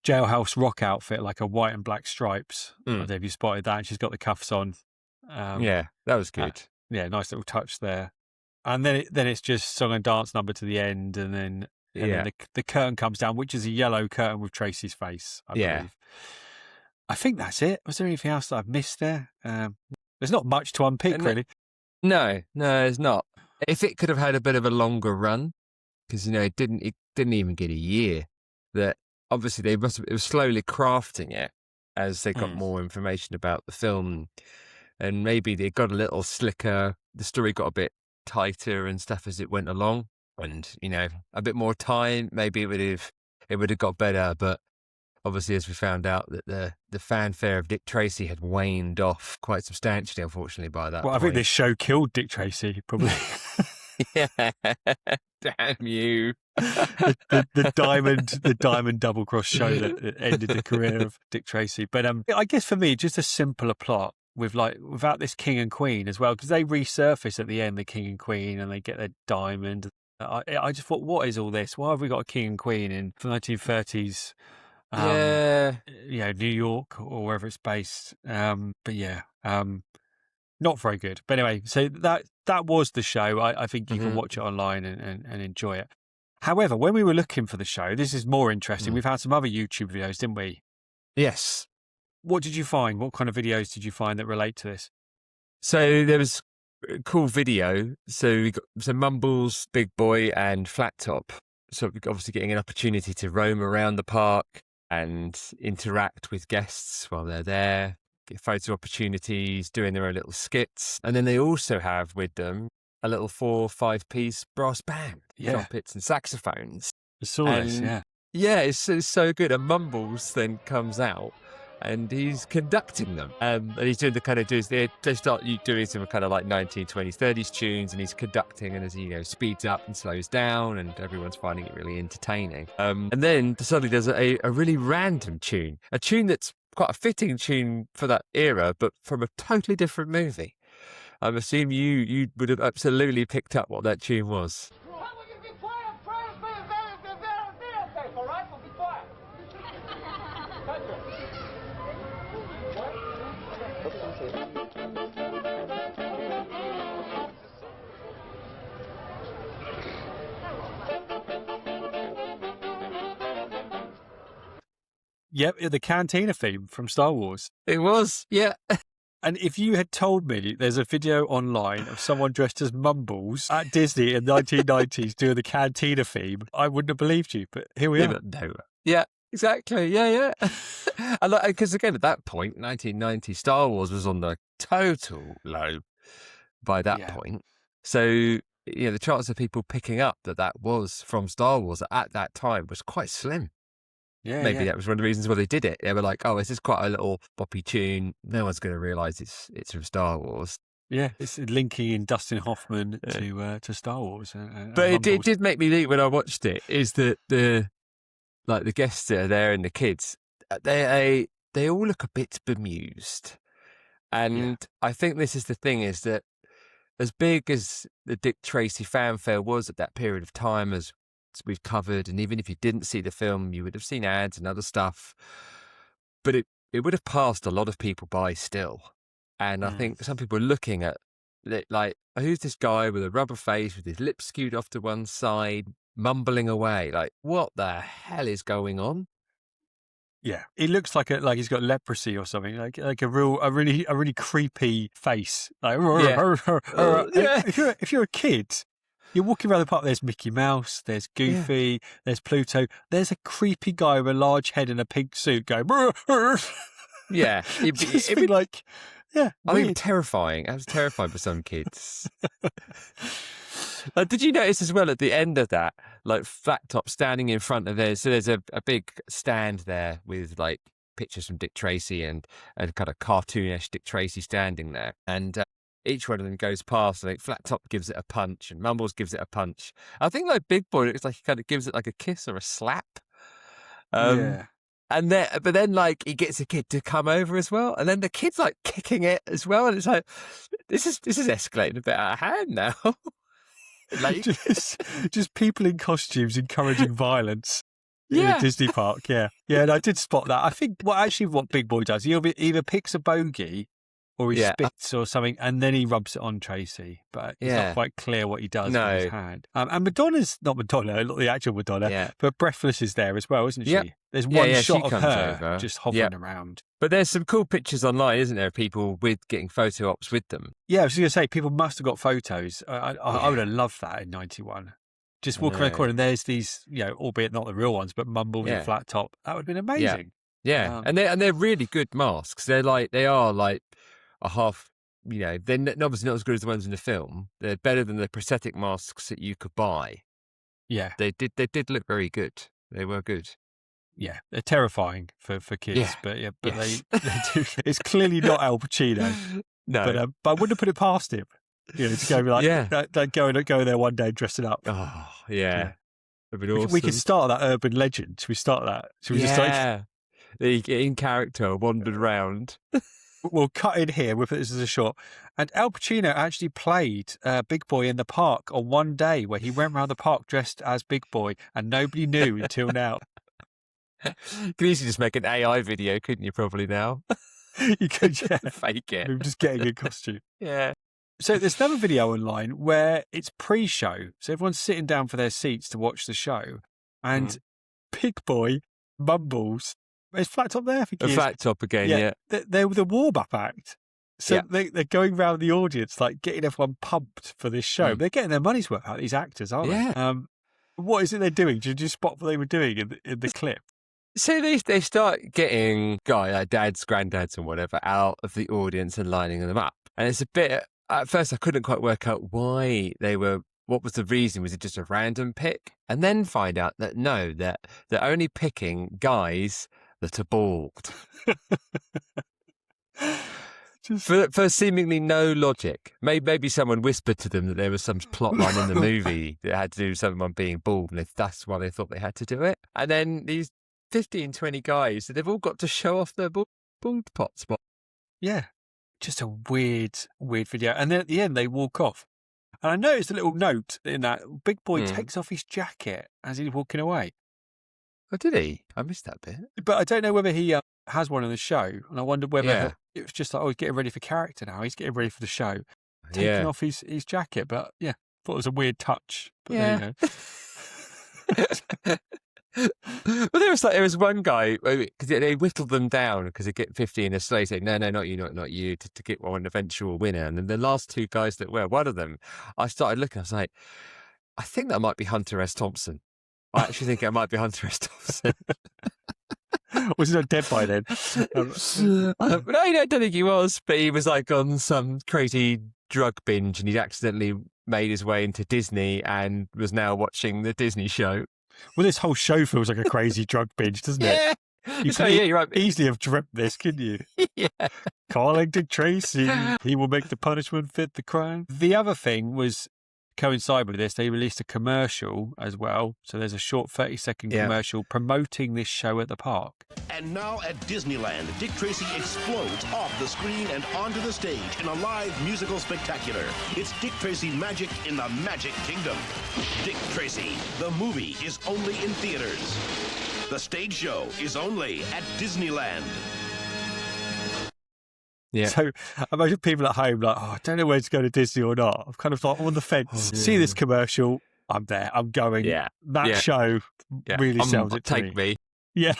jailhouse rock outfit, like a white and black stripes. I don't know if you spotted that. And she's got the cuffs on. Yeah, that was good. Nice little touch there. And then it's just song and dance number to the end, and then the curtain comes down, which is a yellow curtain with Tracy's face, I believe. I think that's it. Was there anything else that I've missed there? There's not much to unpick, really. No, there's not. If it could have had a bit of a longer run, because it didn't even get a year. That obviously it was slowly crafting it as they got more information about the film, and maybe they got a little slicker. The story got a bit tighter and stuff as it went along, and a bit more time. Maybe it would have got better, but. Obviously, as we found out, that the fanfare of Dick Tracy had waned off quite substantially, unfortunately, by that point. I think this show killed Dick Tracy, probably. Yeah, damn you. the diamond double cross show that ended the career of Dick Tracy. But I guess for me, just a simpler plot without this king and queen as well, because they resurface at the end, the king and queen, and they get their diamond. I just thought, what is all this? Why have we got a king and queen in the 1930s? New York or wherever it's based. Not very good. But anyway, so that was the show. I think you can watch it online and enjoy it. However, when we were looking for the show, this is more interesting. We've had some other YouTube videos, didn't we? Yes. What did you find? What kind of videos did you find that relate to this? So there was a cool video. So we got Mumbles, Big Boy, and Flat Top. So obviously getting an opportunity to roam around the park and interact with guests while they're there, get photo opportunities, doing their own little skits. And then they also have with them a little 4 or 5 piece brass band, trumpets and saxophones. I saw this, yeah. Yeah, it's so good. And Mumbles then comes out and he's conducting them. And he's doing they start doing some kind of like 1920s, 30s tunes, and he's conducting, and as he speeds up and slows down, and everyone's finding it really entertaining. And then suddenly there's a really random tune, a tune that's quite a fitting tune for that era, but from a totally different movie. I'm assuming you would have absolutely picked up what that tune was. Yep, the Cantina theme from Star Wars. It was, yeah. And if you had told me there's a video online of someone dressed as Mumbles at Disney in the 1990s doing the Cantina theme, I wouldn't have believed you. But here we are. No. Yeah, exactly. Yeah. Because again, at that point, 1990, Star Wars was on the total low by that point. So, the chance of people picking up that was from Star Wars at that time was quite slim. Yeah, maybe that was one of the reasons why they did it. They were like, "Oh, this is quite a little boppy tune. No one's going to realise it's from Star Wars." Yeah, it's linking in Dustin Hoffman to Star Wars. But it did make me think when I watched it is that the like the guests that are there and the kids, they all look a bit bemused. And I think this is the thing, is that as big as the Dick Tracy fanfare was at that period of time, as we've covered, and even if you didn't see the film, you would have seen ads and other stuff, but it would have passed a lot of people by still. And I think some people are looking at it like, who's this guy with a rubber face with his lips skewed off to one side, mumbling away? Like, what the hell is going on? Yeah, he looks like he's got leprosy or something, like a really creepy face. Like, if you're a kid, you're walking around the park. There's Mickey Mouse, there's Goofy, there's Pluto. There's a creepy guy with a large head and a pink suit going. Yeah, it'd be like, yeah, I think terrifying. That was terrifying for some kids. Did you notice as well at the end of that, like Flat Top standing in front of theirs? So there's a big stand there with like pictures from Dick Tracy and a kind of cartoonish Dick Tracy standing there. And each one of them goes past. I think Flat Top gives it a punch and Mumbles gives it a punch. I think like Big Boy looks like he kind of gives it like a kiss or a slap. And but then like he gets a kid to come over as well, and then the kid's like kicking it as well, and it's like this is escalating a bit out of hand now. Like just people in costumes encouraging violence in a Disney park. Yeah, and I did spot that. I think what Big Boy does, he either picks a bogey or he spits or something, and then he rubs it on Tracy. But it's not quite clear what he does with his hand. And Madonna's not the actual Madonna, but Breathless is there as well, isn't she? Yeah. There's one shot of her over. just hovering around. But there's some cool pictures online, isn't there, of people getting photo ops with them? Yeah, I was going to say, people must have got photos. I would have loved that in 91. Just walk around the corner and there's these, albeit not the real ones, but Mumbles and Flat Top. That would have been amazing. Yeah, and they're really good masks. They are like a half, they're obviously not as good as the ones in the film. They're better than the prosthetic masks that you could buy. Yeah, they did look very good. They were good. Yeah, they're terrifying for kids, but they do. It's clearly not Al Pacino. No, but I wouldn't have put it past him. To go like, go there one day dressing up. Oh yeah. That'd be awesome. We could start that urban legend. Should we start that? Should we just in character wandered around. We'll cut in here. We'll put this as a shot. And Al Pacino actually played Big Boy in the park on one day where he went around the park dressed as Big Boy, and nobody knew until now. You could easily just make an AI video, couldn't you? Probably now. You could, fake it. I'm just getting a costume. Yeah. So there's another video online where it's pre-show. So everyone's sitting down for their seats to watch the show. And Big Boy, Mumbles, is Flat Top there? I think Flat Top again, yeah. They're the warm-up act. So they're going around the audience, like getting everyone pumped for this show. They're getting their money's worth out of these actors, aren't they? What is it they're doing? Did you spot what they were doing in the clip? So they start getting like dads, granddads and whatever out of the audience and lining them up. And it's a bit, at first I couldn't quite work out why what was the reason? Was it just a random pick? And then find out that no, that they're only picking guys that are bald. For seemingly no logic. Maybe someone whispered to them that there was some plot line in the movie that had to do with someone being bald, and that's why they thought they had to do it. And then these 15, 20 guys, they've all got to show off their bald pot spot. Yeah, just a weird video. And then at the end, they walk off. And I noticed a little note in that Big Boy takes off his jacket as he's walking away. Oh, did he? I missed that bit. But I don't know whether he has one in the show. And I wondered whether it was just like, he's getting ready for character now. He's getting ready for the show. Taking off his jacket. But thought it was a weird touch. But there you go. Well, there was one guy because they whittled them down because they get 50 in a sleigh, saying no, not you, not you, to get one eventual winner. And then the last two guys that were one of them, I started looking. I was like, I think that might be Hunter S. Thompson. I actually think it might be Hunter S. Thompson. Was he not dead by then? No, I don't think he was, but he was like on some crazy drug binge, and he'd accidentally made his way into Disney and was now watching the Disney show. Well, this whole show feels like a crazy drug binge, doesn't it? You could you're right. easily have dreamt this, couldn't you? Yeah. Calling Dick Tracy, he will make the punishment fit the crime. The other thing was coincide with this, they released a commercial as well. So there's a short 30-second commercial promoting this show at the park. And now at Disneyland, Dick Tracy explodes off the screen and onto the stage in a live musical spectacular. It's Dick Tracy Magic in the Magic Kingdom. Dick Tracy, the movie, is only in theaters. The stage show is only at Disneyland. Yeah. So imagine people at home like, I don't know where to go to Disney or not. I'm kind of like on the fence. See this commercial, I'm there, I'm going. Yeah. That show really sells it to take me. Yeah.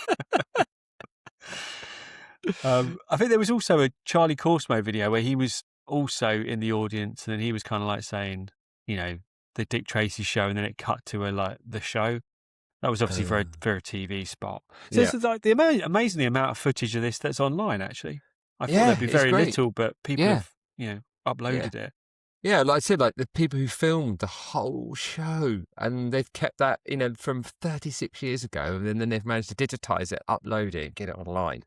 I think there was also a Charlie Corsmo video where he was also in the audience, and then he was kind of like saying, the Dick Tracy show, and then it cut to the show. That was obviously for a TV spot. So this is like amazing the amount of footage of this that's online. Actually, I thought there'd be very little, but people have uploaded it. Yeah, like I said, like the people who filmed the whole show, and they've kept that, from 36 years ago, and then they've managed to digitize it, upload it, get it online.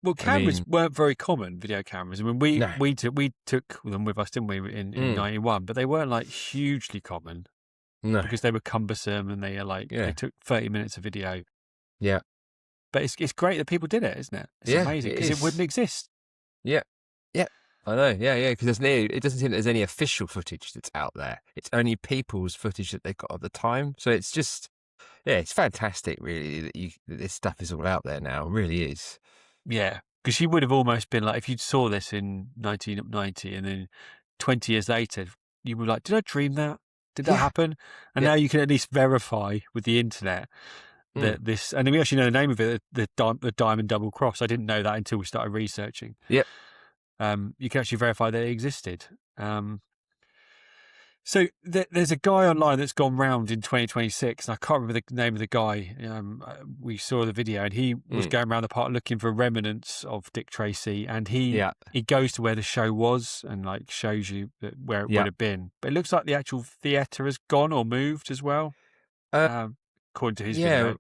Well, cameras weren't very common, video cameras. I mean, we took them with us, didn't we, in 91? But they weren't like hugely common. No, because they were cumbersome and they they took 30 minutes of video. Yeah, but it's great that people did it, isn't it? It's amazing because it wouldn't exist. Yeah, yeah, I know. Yeah, because it doesn't seem that there's any official footage that's out there. It's only people's footage that they got at the time. So it's just, it's fantastic, really, that this stuff is all out there now. It really is. Yeah, because you would have almost been like, if you saw this in 1990 and then 20 years later, you were like, did I dream that? Did that happen? And now you can at least verify with the internet that this, and we actually know the name of it, the Diamond Double Cross. I didn't know that until we started researching. Yep. You can actually verify that it existed. So there's a guy online that's gone round in 2026, and I can't remember the name of the guy. We saw the video, and he was going around the park looking for remnants of Dick Tracy, and he goes to where the show was and shows you where it would have been. But it looks like the actual theatre has gone or moved as well, according to his video.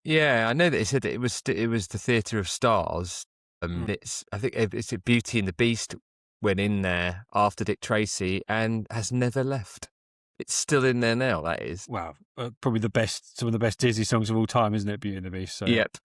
Yeah, I know that he said that it was the Theatre of Stars. I think it's Beauty and the Beast went in there after Dick Tracy and has never left. It's still in there now, that is. Wow. Probably some of the best Disney songs of all time, isn't it, Beauty and the Beast? So, yep.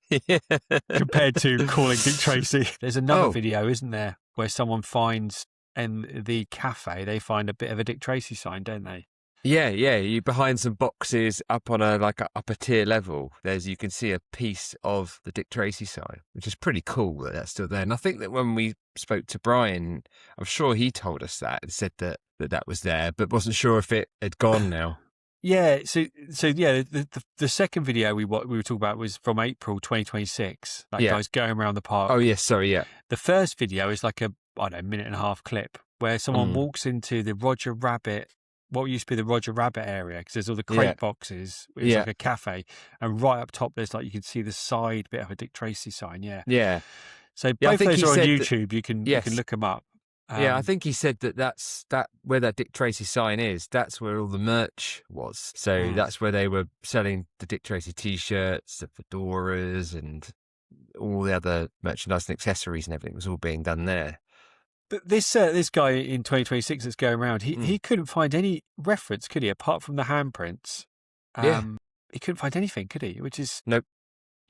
compared to Calling Dick Tracy. There's another video, isn't there, where someone finds, in the cafe, they find a bit of a Dick Tracy sign, don't they? Yeah. You behind some boxes up on a upper tier level. You can see a piece of the Dick Tracy sign, which is pretty cool that that's still there. And I think that when we spoke to Brian, I'm sure he told us that and said that was there, but wasn't sure if it had gone now. Yeah. So the second video we were talking about was from April 2026. Guy's going around the park. Oh yes, sorry, yeah. The first video is like a minute and a half clip where someone walks into the Roger Rabbit. What used to be the Roger Rabbit area, because there's all the crate boxes. It's like a cafe, and right up top there's you can see the side bit of a Dick Tracy sign. Yeah. So both of those are on YouTube. You can look them up. I think he said that's where that Dick Tracy sign is. That's where all the merch was. So that's where they were selling the Dick Tracy T-shirts, the fedoras, and all the other merchandise and accessories, and everything was all being done there. But this guy in 2026 that's going around, he couldn't find any reference, could he? Apart from the handprints, he couldn't find anything, could he? Which is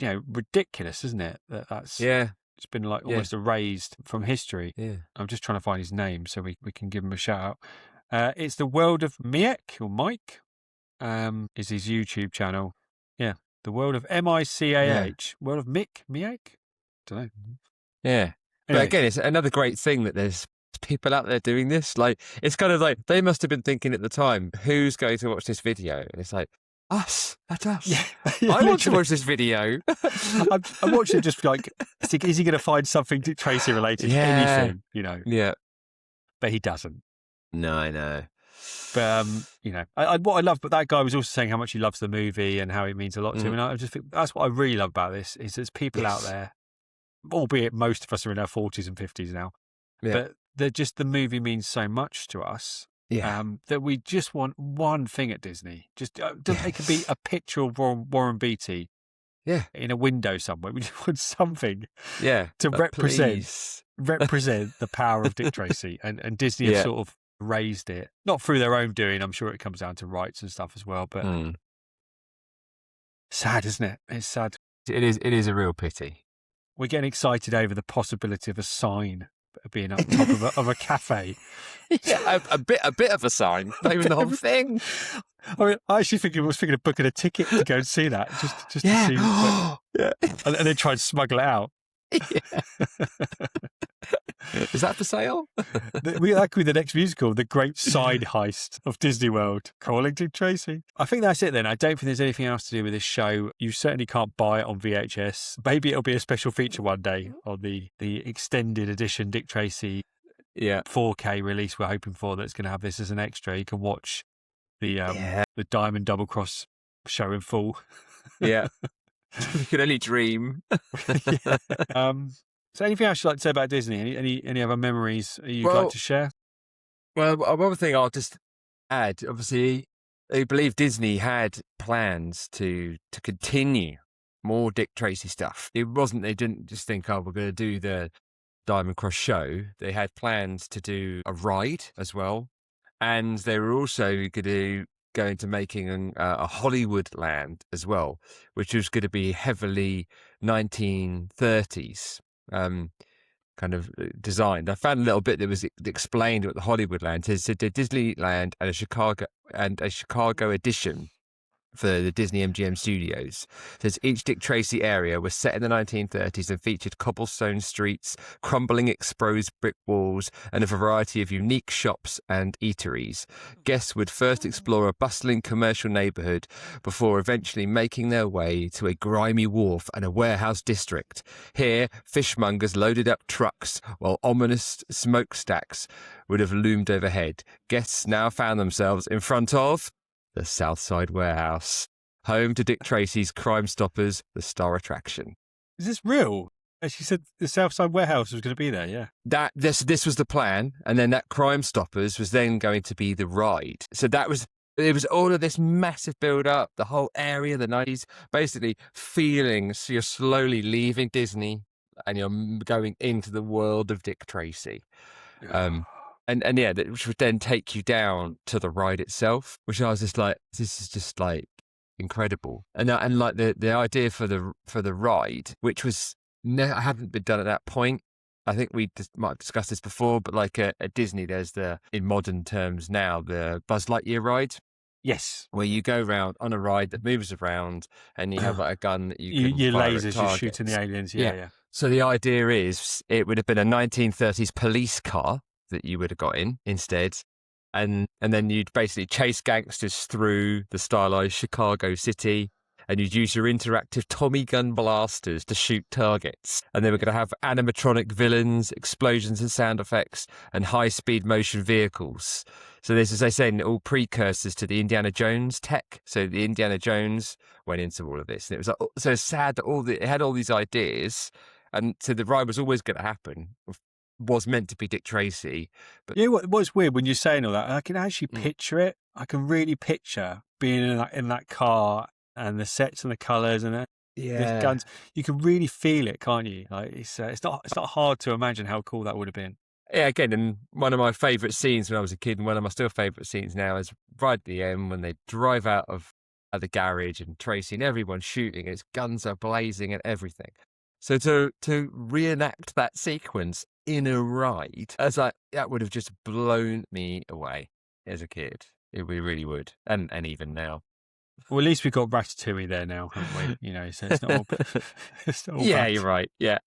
ridiculous, isn't it? That's it's been almost erased from history. Yeah, I'm just trying to find his name so we can give him a shout out. It's the World of Miek or Mike, is his YouTube channel. Yeah, the World of Micah. World of Miek. Don't know. Yeah. Anyway. But again, it's another great thing that there's people out there doing this. It's kind of like they must have been thinking at the time, who's going to watch this video? And it's like, us. That's us. Yeah, I want to watch this video. I'm watching just is he going to find something Dick Tracy related? Anything, Yeah. But he doesn't. No, I know. But, what I love, but that guy was also saying how much he loves the movie and how it means a lot to him. And I just think that's what I really love about this, is there's people out there, albeit most of us are in our 40s and 50s now, but the movie means so much to us that we just want one thing at Disney. Just it could be a picture of Warren Beatty in a window somewhere. We just want something to represent the power of Dick Tracy. And Disney have sort of raised it. Not through their own doing. I'm sure it comes down to rights and stuff as well. But sad, isn't it? It's sad. It is a real pity. We're getting excited over the possibility of a sign being up top of a cafe. Yeah, a bit of a sign, not even the whole thing. I mean, I actually was thinking of booking a ticket to go and see that, just to see. And then try and smuggle it out. Yeah. Is that for sale? That could be the next musical, The Great Side Heist of Disney World, calling Dick Tracy. I think that's it then. I don't think there's anything else to do with this show. You certainly can't buy it on VHS. Maybe it'll be a special feature one day on the extended edition Dick Tracy 4K release we're hoping for, that's going to have this as an extra. You can watch the Diamond Double Cross show in full. Yeah. You can only dream. So anything else you'd like to say about Disney? Any other memories you'd like to share? Well, one thing I'll just add, obviously, I believe Disney had plans to continue more Dick Tracy stuff. They didn't just think, we're going to do the Diamond Cross show. They had plans to do a ride as well. And they were also go into making a Hollywood land as well, which was going to be heavily 1930s kind of designed. I found a little bit that was explained what the Hollywood land is. It's a Disneyland and a Chicago edition for the Disney MGM Studios. Says each Dick Tracy area was set in the 1930s and featured cobblestone streets, crumbling exposed brick walls, and a variety of unique shops and eateries. Guests would first explore a bustling commercial neighborhood before eventually making their way to a grimy wharf and a warehouse district. Here, fishmongers loaded up trucks while ominous smokestacks would have loomed overhead. Guests now found themselves in front of the Southside Warehouse, home to Dick Tracy's Crime Stoppers, the star attraction. Is this real? She said the Southside Warehouse was going to be there, yeah. This was the plan, and then that Crime Stoppers was then going to be the ride. So it was all of this massive build-up, the whole area, the 90s, basically feeling so you're slowly leaving Disney and you're going into the world of Dick Tracy. And yeah, which would then take you down to the ride itself, which I was just like, this is just like incredible. And like the idea for the ride, which was hadn't been done at that point. I think we might have discussed this before, but like at Disney, there's in modern terms now, the Buzz Lightyear ride. Yes. Where you go around on a ride that moves around and you have like a gun that you can your fire lasers, at you're shooting the aliens. Yeah. So the idea is it would have been a 1930s police car that you would have got in instead. And then you'd basically chase gangsters through the stylized Chicago city, and you'd use your interactive Tommy gun blasters to shoot targets. And they were going to have animatronic villains, explosions and sound effects, and high-speed motion vehicles. So this, as I say, all precursors to the Indiana Jones tech. So the Indiana Jones went into all of this. And it was like, so sad that it had all these ideas, and so the ride was always going to happen. Was meant to be Dick Tracy. But what's weird when you're saying all that, I can actually picture it. I can really picture being in that car and the sets and the colours and the guns. You can really feel it, can't you? Like it's not hard to imagine how cool that would have been. Yeah, again, and one of my favourite scenes when I was a kid, and one of my still favourite scenes now, is right at the end when they drive out of the garage and Tracy and everyone's shooting, and his guns are blazing and everything. So to reenact that sequence in a ride, that would have just blown me away as a kid. It really would, and even now. Well, at least we've got Ratatouille there now, haven't we? So it's not all. It's not all yeah, bad. you're right. Yeah.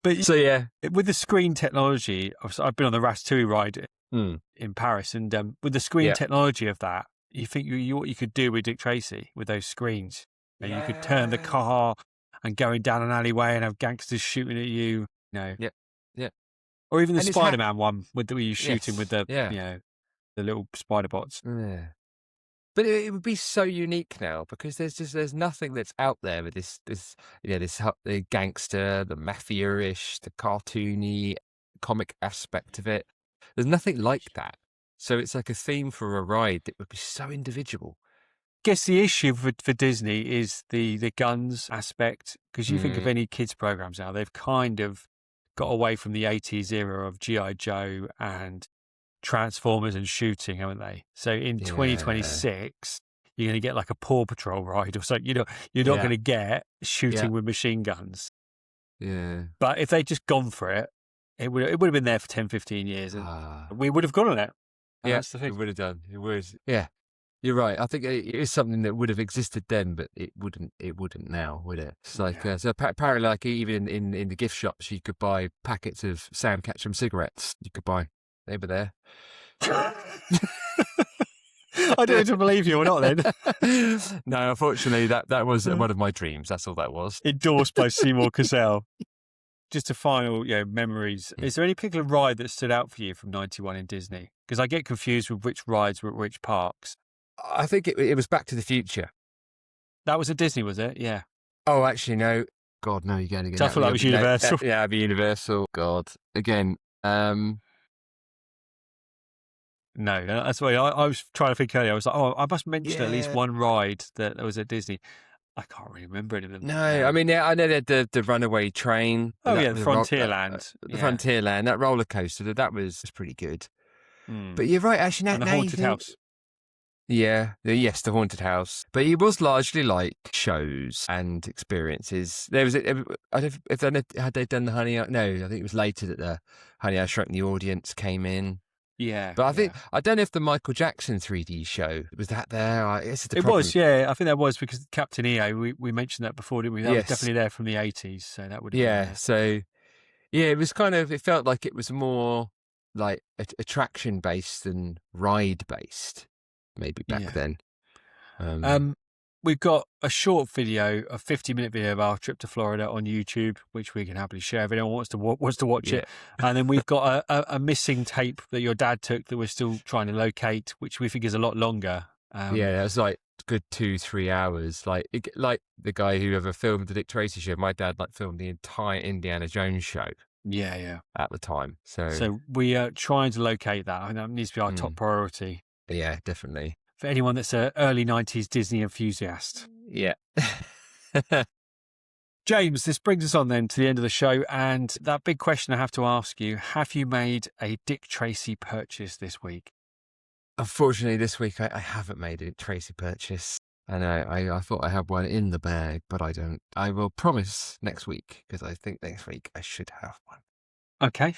But so yeah, with the screen technology, I've been on the Ratatouille ride in Paris, and with the screen technology of that, you think what you could do with Dick Tracy with those screens, and you could turn the car and going down an alleyway and have gangsters shooting at you. Yeah. Or even the Spider-Man one where you shooting with the the little spider bots. Yeah. But it would be so unique now because there's nothing that's out there with this the gangster, the mafia-ish, the cartoony comic aspect of it. There's nothing like that. So it's like a theme for a ride that would be so individual. Guess the issue for Disney is the guns aspect, because you think of any kids programs now, they've kind of got away from the 80s era of G.I. Joe and Transformers and shooting, haven't they? So in 2026, you're going to get like a Paw Patrol ride or something. You're not going to get shooting with machine guns. Yeah. But if they'd just gone for it, it would have been there for 10, 15 years. And we would have gone on it. And that's the thing. It would have done. It would. Yeah. You're right. I think it is something that would have existed then, but it wouldn't now, would it? It's like so apparently, like even in the gift shops, you could buy packets of Sam Ketchum cigarettes. You could buy. They were there. I don't know to believe you or not. Then no, unfortunately, that was one of my dreams. That's all that was. Endorsed by Seymour Cassell. Just a final, memories. Is there any particular ride that stood out for you from '91 in Disney? Because I get confused with which rides were at which parks. I think it was Back to the Future. That was at Disney, was it? Yeah. Oh, actually, no. God, no, you're going to get. I thought that was Universal. It'd be Universal. God, again. No, that's why I was trying to think earlier. I was like, I must mention at least one ride that was at Disney. I can't really remember any of them. No, I mean, I know the runaway train. Oh, the Frontierland. The Frontierland, that roller coaster, that was pretty good. But you're right, actually. And the haunted house. Yeah, the haunted house. But it was largely like shows and experiences. There was, I don't know had they done the Honey? No, I think it was later that the Honey I Shrunk the Audience came in. Yeah, but I don't know if the Michael Jackson 3D show was that there. It was, yeah. I think that was because Captain EO. We mentioned that before, didn't we? That was definitely there from the 80s, so that would. So it was kind of. It felt like it was more like attraction based than ride based. Maybe back then. We've got a short video, a 50-minute video of our trip to Florida on YouTube, which we can happily share if anyone wants to watch it. And then we've got a missing tape that your dad took that we're still trying to locate, which we think is a lot longer. It was like a good 2-3 hours. Like the guy who ever filmed the Dick Tracy show, my dad filmed the entire Indiana Jones show. Yeah. At the time. So we are trying to locate that. I think that needs to be our top priority. Yeah, definitely. For anyone that's an early 90s Disney enthusiast. Yeah. James, this brings us on then to the end of the show. And that big question I have to ask you, have you made a Dick Tracy purchase this week? Unfortunately, this week I haven't made a Dick Tracy purchase. And I thought I had one in the bag, but I don't. I will promise next week, because I think next week I should have one. Okay.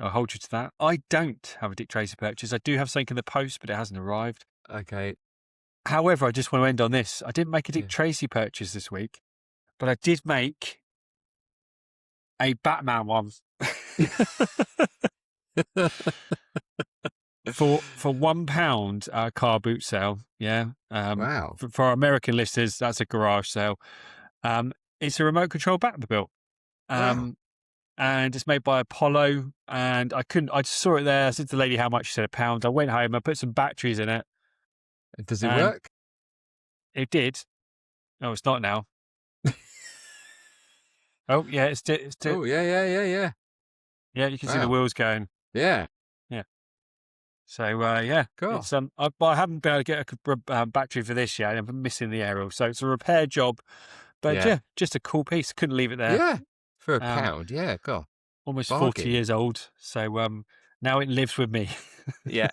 I'll hold you to that. I don't have a Dick Tracy purchase. I do have something in the post, but it hasn't arrived. Okay. However, I just want to end on this. I didn't make a Dick Tracy purchase this week, but I did make a Batman one. for £1 car boot sale. Yeah. Wow. For our American listeners, that's a garage sale. It's a remote control Batmobile. Wow. And it's made by Apollo. And I just saw it there. I said to the lady how much. She said £1. I went home. I put some batteries in it. Does it work? It did. No, it's not now. Oh, yeah, it's still. Oh, yeah. Yeah, you can see the wheels going. Yeah. So, yeah. Cool. It's, I haven't been able to get a battery for this yet. I'm missing the aerial. So it's a repair job. But yeah, just a cool piece. Couldn't leave it there. Yeah. For £1. Yeah, God. Almost 40 years old. So now it lives with me. Yeah.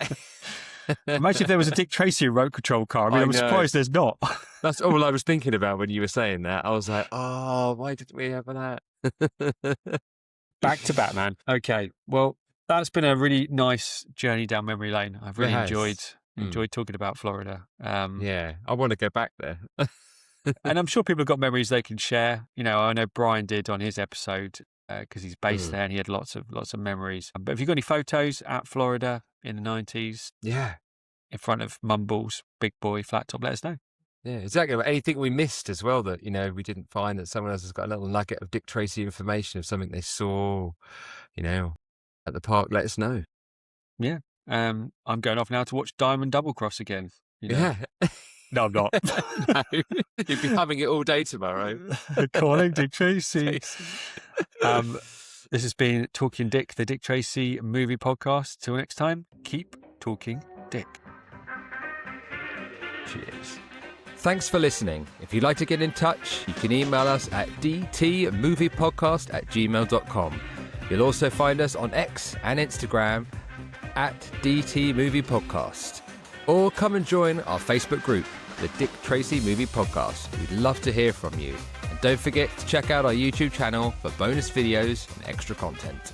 Imagine if there was a Dick Tracy remote control car. I mean, I'm surprised there's not. That's all I was thinking about when you were saying that. I was like, oh, why didn't we have that? Back to Batman. Okay. Well, that's been a really nice journey down memory lane. I've really enjoyed talking about Florida. Yeah, I want to go back there. And I'm sure people have got memories they can share. You know, I know Brian did on his episode because he's based there and he had lots of memories. But if you've got any photos at Florida in the 90s, in front of Mumbles, Big Boy, Flat Top, let us know. Yeah, exactly. Anything we missed as well that, we didn't find, that someone else has got a little nugget of Dick Tracy information of something they saw, at the park, let us know. Yeah. I'm going off now to watch Diamond Double Cross again. Yeah. No, I'm not. No, you'd be having it all day tomorrow. Calling Dick Tracy. This has been Talking Dick, the Dick Tracy movie podcast. Till next time, keep talking Dick. Cheers. Thanks for listening. If you'd like to get in touch, you can email us at dtmoviepodcast@gmail.com. You'll also find us on X and Instagram at DT Movie Podcast. Or come and join our Facebook group, the Dick Tracy Movie Podcast. We'd love to hear from you. And don't forget to check out our YouTube channel for bonus videos and extra content.